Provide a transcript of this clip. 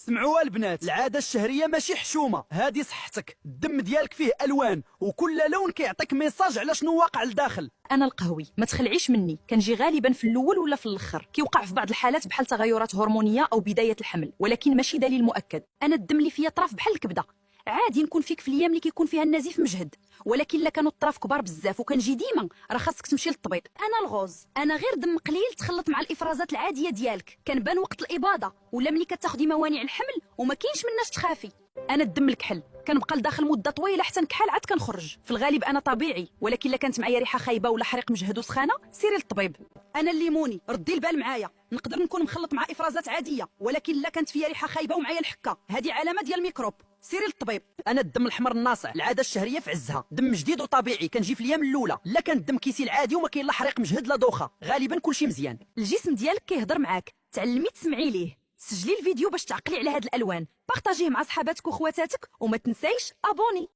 سمعوها البنات، العاده الشهريه ماشي حشومه، هذه صحتك. الدم ديالك فيه الوان وكل لون كيعطيك ميساج على شنو واقع لداخل. انا القهوي ما تخلعيش مني، كنجي غالبا في الاول ولا في الاخر، كيوقع في بعض الحالات بحال تغيرات هرمونيه او بدايه الحمل، ولكن ماشي دليل مؤكد. انا الدم اللي فيا طراف بحال الكبده، عادي نكون فيك في الايام اللي كيكون فيها النزيف مجهد، ولكن الا كانوا الطراف كبار بزاف وكنجي ديما راه خاصك تمشي للطبيب. انا الغوز، انا غير دم قليل تخلط مع الافرازات العاديه ديالك، كنبان وقت الاباضه ولا ملي كتاخدي موانع الحمل وما كاينش مناش تخافي. انا الدم الكحل كنبقى لداخل مده طويله حتى نكحل عاد كنخرج. في الغالب انا طبيعي، ولكن الا كانت معايا ريحه خايبه ولا حريق مجهد وسخانه سيري للطبيب. انا الليموني، ردي البال معايا، نقدر نكون مخلط مع افرازات عاديه، ولكن الا كانت فيها ريحه خايبه ومعايا الحكه هذه علامه ديال الميكروب، سيري للطبيب. انا الدم الحمر الناصع، العاده الشهريه في عزها، دم جديد وطبيعي كنجي في الايام الاولى. لا كان الدم كيسيل عادي وما كاين لا حريق مجهد لا دوخه، غالبا كلشي مزيان. الجسم ديالك كيهضر معاك، تعلمي تسمعي ليه. سجلي الفيديو باش تعقلي على هاد الالوان، بارطاجيه مع صحاباتك وخواتاتك، وما تنسايش ابوني.